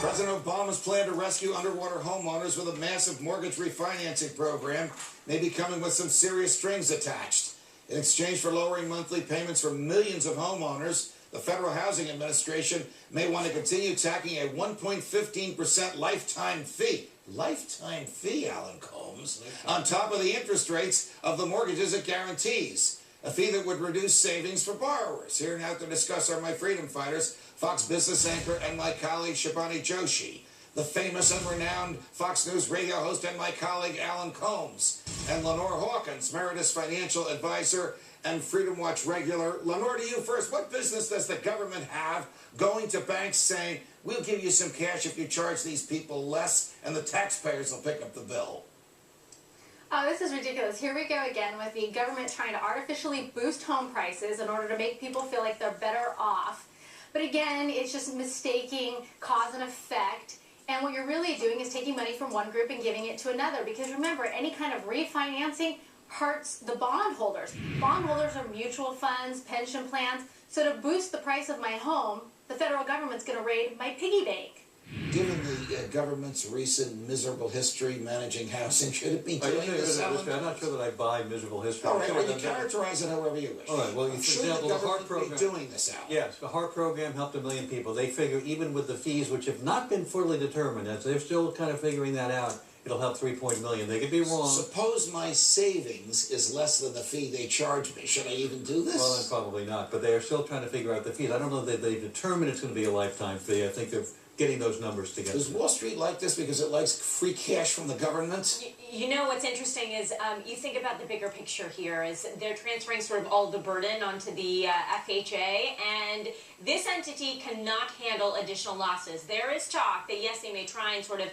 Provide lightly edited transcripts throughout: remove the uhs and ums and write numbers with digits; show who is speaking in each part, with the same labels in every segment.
Speaker 1: President Obama's plan to rescue underwater homeowners with a massive mortgage refinancing program may be coming with some serious strings attached. In exchange for lowering monthly payments for millions of homeowners, the Federal Housing Administration may want to continue tacking a 1.15% lifetime fee. Lifetime fee, Alan Combs, on top of the interest rates of the mortgages it guarantees. A fee that would reduce savings for borrowers. Here now to discuss are my freedom fighters, Fox business anchor and my colleague Shibani Joshi, the famous and renowned Fox News radio host and my colleague Alan Combs, and Lenore Hawkins, Emeritus Financial Advisor and Freedom Watch regular. Lenore, to you first. What business does the government have going to banks saying, we'll give you some cash if you charge these people less, and the taxpayers will pick up the bill?
Speaker 2: Oh, this is ridiculous. Here we go again with the government trying to artificially boost home prices in order to make people feel like they're better off. But again, it's just mistaking cause and effect. And what you're really doing is taking money from one group and giving it to another. Because remember, any kind of refinancing hurts the bondholders. Bondholders are mutual funds, pension plans. So to boost the price of my home, the federal government's going to raid my piggy bank.
Speaker 1: Given the government's recent miserable history managing housing, should it be doing this?
Speaker 3: I'm not sure that I buy miserable history.
Speaker 1: All right, well, you characterize it however you wish.
Speaker 3: All right, well, for example, the HART program.
Speaker 1: Be doing this out.
Speaker 3: Yes, the HART program helped 1 million people. They figure even with the fees, which have not been fully determined, as they're still kind of figuring that out, it'll help 3 million. They could be wrong.
Speaker 1: Suppose my savings is less than the fee they charge me. Should I even do this?
Speaker 3: Well, then probably not. But they are still trying to figure out the fees. I don't know that they've determined it's going to be a lifetime fee. I think they're getting those numbers together.
Speaker 1: Does Wall Street like this because it likes free cash from the government?
Speaker 4: You know what's interesting is you think about the bigger picture here is they're transferring sort of all the burden onto the FHA, and this entity cannot handle additional losses. There is talk that yes, they may try and sort of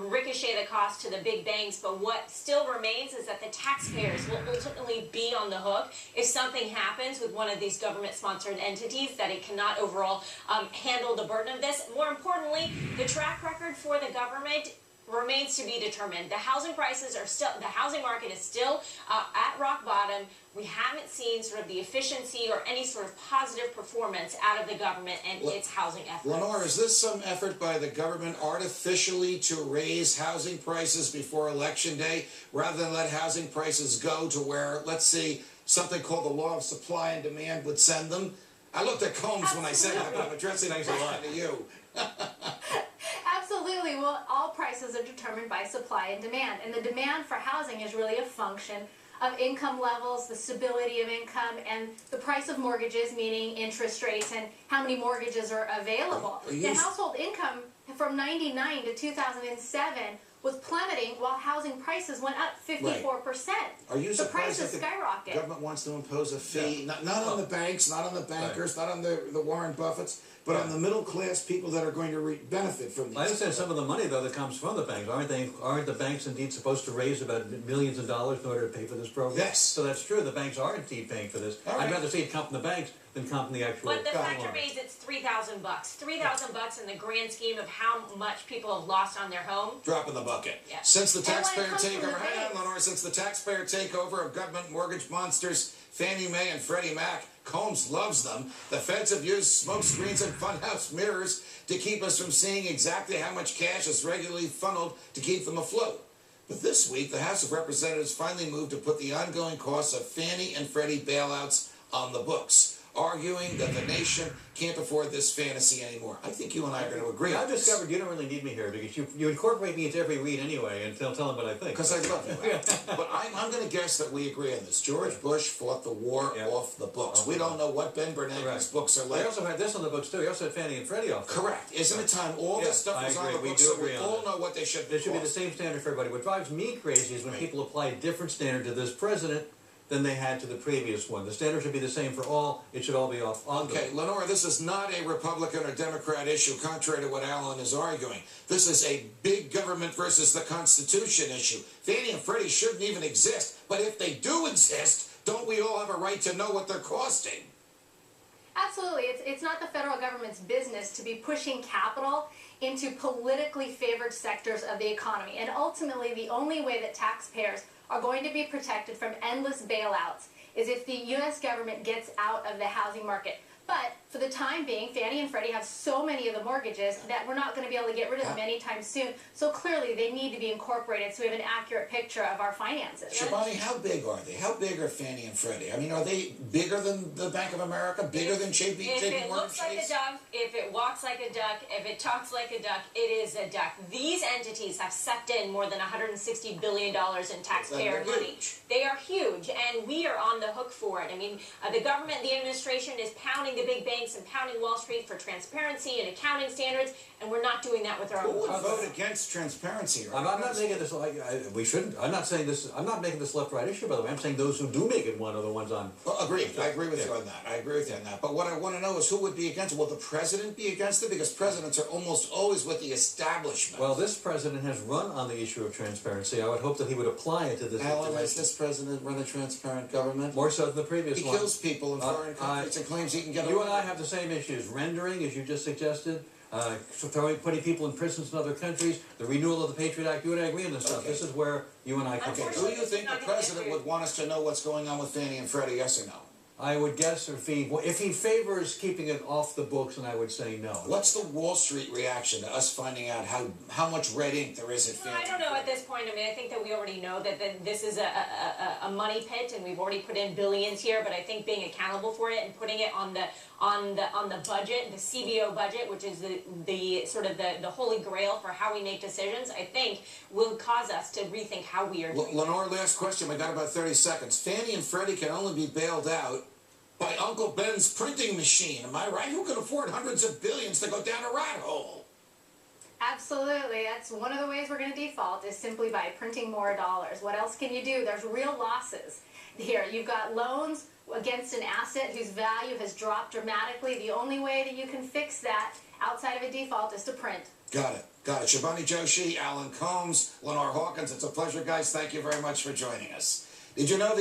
Speaker 4: ricochet the cost to the big banks, but what still remains is that the taxpayers will ultimately be on the hook if something happens with one of these government-sponsored entities, that it cannot overall handle the burden of this. More importantly, the track record for the government remains to be determined. The housing prices are still, the housing market is still at rock bottom. We haven't seen sort of the efficiency or any sort of positive performance out of the government and its housing efforts.
Speaker 1: Lenore, is this some effort by the government artificially to raise housing prices before Election Day rather than let housing prices go to where, let's see, something called the law of supply and demand would send them? I looked at Combs when I said that, but I'm addressing the question to you.
Speaker 2: Absolutely. Well, all prices are determined by supply and demand. And the demand for housing is really a function of income levels, the stability of income, and the price of mortgages, meaning interest rates and how many mortgages are available. The household income from 1999 to 2007 was plummeting while housing prices went up 54%.
Speaker 1: Are you
Speaker 2: the
Speaker 1: surprised
Speaker 2: prices
Speaker 1: that the
Speaker 2: skyrocket.
Speaker 1: government wants to impose a fee, not on the banks, not on the bankers, not on the Warren Buffetts, but on the middle-class people that are going to benefit from these?
Speaker 3: I understand some of the money, though, that comes from the banks. Aren't the banks indeed supposed to raise about millions of dollars in order to pay for this program?
Speaker 1: Yes.
Speaker 3: So that's true. The banks are indeed paying for this.
Speaker 1: Right.
Speaker 3: I'd rather see it come from the banks than come from the actual
Speaker 4: But the fact
Speaker 3: homeowner.
Speaker 4: remains, it's $3,000. $3,000 in the grand scheme of how much people have lost on their home.
Speaker 1: Drop in the bucket.
Speaker 4: Yeah.
Speaker 1: Since the
Speaker 2: And when it
Speaker 1: taxpayer
Speaker 2: comes from
Speaker 1: takeover,
Speaker 2: the
Speaker 1: hang on,
Speaker 2: banks.
Speaker 1: Lenore, since the taxpayer takeover of government mortgage monsters Fannie Mae and Freddie Mac, Combs loves them. The feds have used smoke screens and funhouse mirrors to keep us from seeing exactly how much cash is regularly funneled to keep them afloat. But this week, the House of Representatives finally moved to put the ongoing costs of Fannie and Freddie bailouts on the books, arguing that the nation can't afford this fantasy anymore. I think you and I are going to agree on
Speaker 3: I've
Speaker 1: this.
Speaker 3: discovered you don't really need me here because you incorporate me into every read anyway and tell them what I think.
Speaker 1: Because I love you. But I'm going to guess that we agree on this. George Bush fought the war off the books. We don't know what Ben Bernanke's books are like.
Speaker 3: They also had this on the books, too. They also had Fannie and Freddie off.
Speaker 1: Correct. Isn't it time all this stuff was on the books so we all know what they should be?
Speaker 3: There should be the same standard for everybody. What drives me crazy is when people apply a different standard to this president than they had to the previous one. The standard should be the same for all. It should all be off.
Speaker 1: Okay, Lenore, this is not a Republican or Democrat issue, contrary to what Alan is arguing. This is a big government versus the Constitution issue. Fannie and Freddie shouldn't even exist. But if they do exist, don't we all have a right to know what they're costing?
Speaker 2: Absolutely. It's not the federal government's business to be pushing capital into politically favored sectors of the economy. And ultimately, the only way that taxpayers are going to be protected from endless bailouts is if the U.S. government gets out of the housing market. But for the time being, Fannie and Freddie have so many of the mortgages that we're not going to be able to get rid of them anytime soon. So clearly they need to be incorporated so we have an accurate picture of our finances.
Speaker 1: Shabani, how big are they? How big are Fannie and Freddie? I mean, are they bigger than the Bank of America? Bigger than JP Morgan Chase?
Speaker 4: If it looks like a duck, if it walks like a duck, if it talks like a duck, it is a duck. These entities have sucked in more than $160 billion in taxpayer money. They are huge, and we are on the hook for it. I mean, the government, the administration is pounding the big banks and pounding Wall Street for transparency and accounting standards, and we're not doing that with our own.
Speaker 1: Who would vote against transparency?
Speaker 3: I'm not making this. We shouldn't. I'm not saying this. I'm not making this left-right issue. By the way, I'm saying those who do make it one are the ones on.
Speaker 1: Well, agreed. I agree with you on that. I agree with you on that. But what I want to know is who would be against it? Will the president be against it? Because presidents are almost always with the establishment.
Speaker 3: Well, this president has run on the issue of transparency. I would hope that he would apply it to this.
Speaker 1: Alan, has this president run a transparent government?
Speaker 3: More so than the previous one.
Speaker 1: He kills people in foreign countries and claims he can get away.
Speaker 3: You and I have the same issues. Rendering, as you just suggested. Putting people in prisons in other countries, the renewal of the Patriot Act. You and I agree on this stuff. This is where you and I come
Speaker 1: Okay,
Speaker 3: together.
Speaker 1: do you think the president would want us to know what's going on with Fannie and Freddie, yes or no?
Speaker 3: I would guess if he favors keeping it off the books, then I would say no.
Speaker 1: What's the Wall Street reaction to us finding out how much red ink there is at Fannie?
Speaker 4: Well, I don't know at this point. I mean, I think that we already know that this is a money pit, and we've already put in billions here. But I think being accountable for it and putting it on the budget, the CBO budget, which is the sort of the holy grail for how we make decisions, I think will cause us to rethink how we are doing.
Speaker 1: Lenore, last question. We got about 30 seconds. Fannie and Freddie can only be bailed out by Uncle Ben's printing machine. Am I right? Who can afford hundreds of billions to go down a rat hole?
Speaker 2: Absolutely. That's one of the ways we're going to default is simply by printing more dollars. What else can you do? There's real losses. Here, you've got loans against an asset whose value has dropped dramatically. The only way that you can fix that outside of a default is to print.
Speaker 1: Got it. Got it. Shabani Joshi, Alan Combs, Lenore Hawkins. It's a pleasure, guys. Thank you very much for joining us. Did you know that